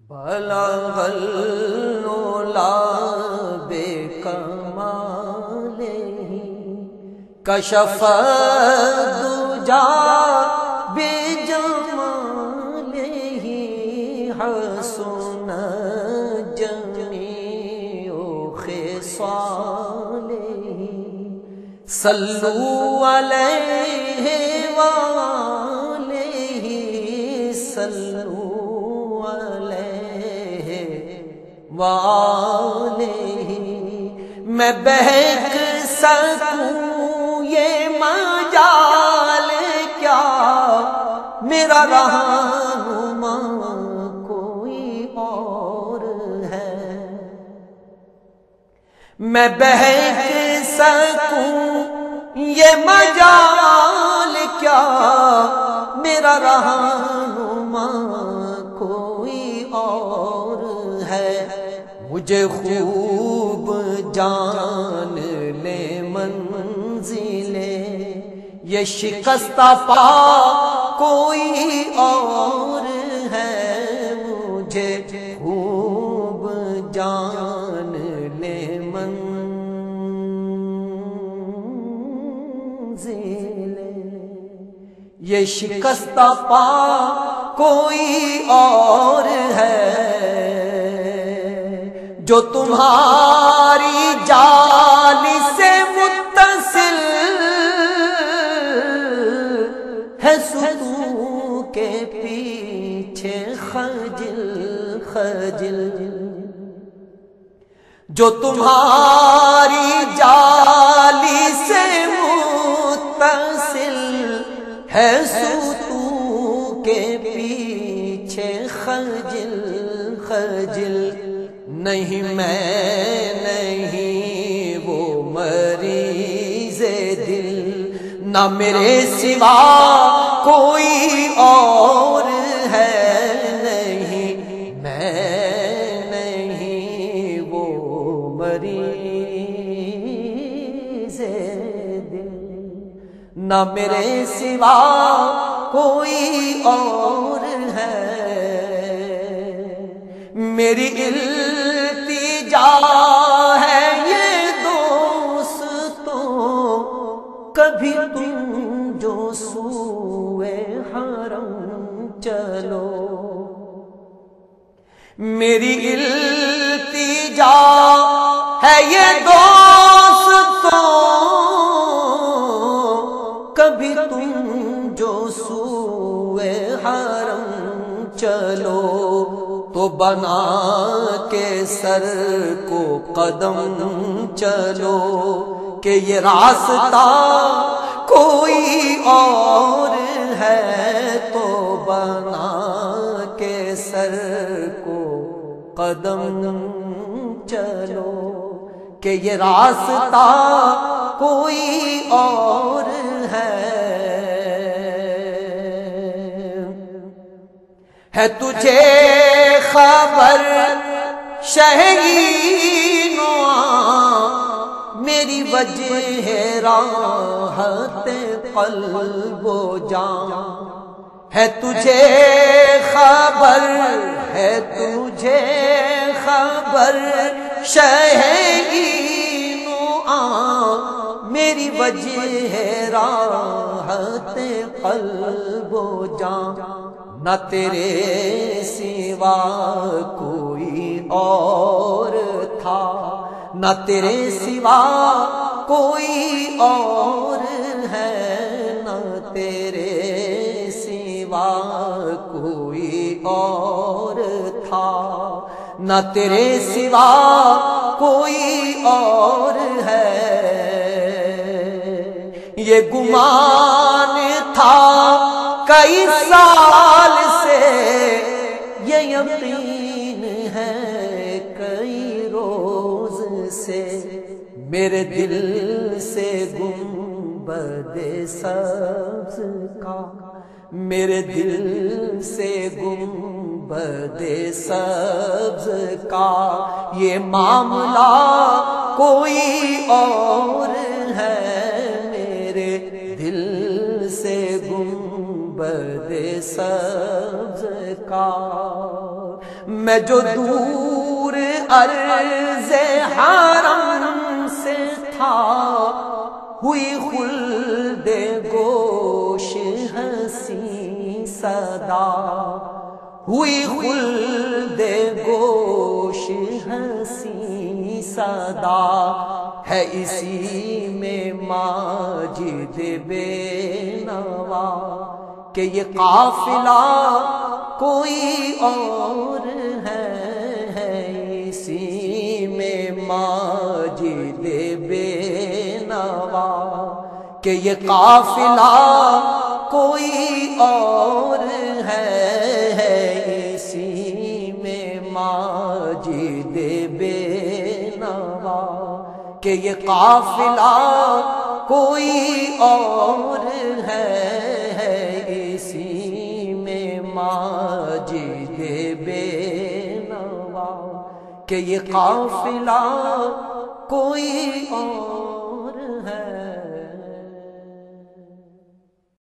بلغ العلا بکمالہ کشف الدجا بجمالہ حسن جمیع خصالہ صلوا علیہ وآلہ صلوا علیہ وآلہ میں بہک سکوں یہ مجال کیا میرا رہنما کوئی اور ہے میں بہک سکوں یہ مجال کیا میرا رہنما کوئی اور ہے مجھے خوب جان لے منزلے یہ شکستہ پا کوئی اور ہے مجھے خوب جان لے منزلے یہ شکستہ پا کوئی اور ہے جو تمہاری جالی سے متصل ہے ستون کے پیچھے خجل خجل جو تمہاری جالی سے متصل ہے ستون کے پیچھے خجل خجل نہیں میں نہیں وہ مریض دل نہ میرے سوا کوئی اور ہے نہیں میں نہیں وہ مریض دل نہ میرے سوا کوئی اور ہے میری التجا ہے یہ دوستوں کبھی تم جو سوئے حرم چلو میری التجا ہے یہ دوستوں کبھی تم جو سوئے حرم چلو تو بنا کے سر کو قدم چلو کہ یہ راستہ کوئی اور ہے تو بنا کے سر کو قدم چلو کہ یہ راستہ کوئی اور ہے تجھے خبر شہین میری وجہ ہے راحت قلب و جان ہے تجھے خبر ہے تجھے خبر شہین میری وجہ ہے راحت قلب و جان نہ تیرے سوا کوئی اور تھا نہ تیرے سوا کوئی اور ہے نہ تیرے سوا کوئی اور تھا نہ تیرے سوا کوئی اور ہے یہ گمان تھا کئی سال سے یہ یقین ہے کئی روز سے میرے دل سے گنبد سبز کا میرے دل سے گنبد سبز کا یہ معاملہ کوئی اور ہے میرے دل سے گنبد سبز کا میں جو دور عرض حرم سے تھا، ہوئی خلد گوش ہنسی صدا، ہوئی خلد گوش ہنسی صدا، ہے اسی میں ماجد بے نوا کہ یہ قافلہ کوئی اور ہے، اسی میں ماجد بے نوا کہ یہ قافلہ کوئی اور ہے، اسی میں ماجد بے نوا کہ یہ قافلہ کوئی اور ہے، اسی میں ماجد بے نوا کہ یہ قافلہ کوئی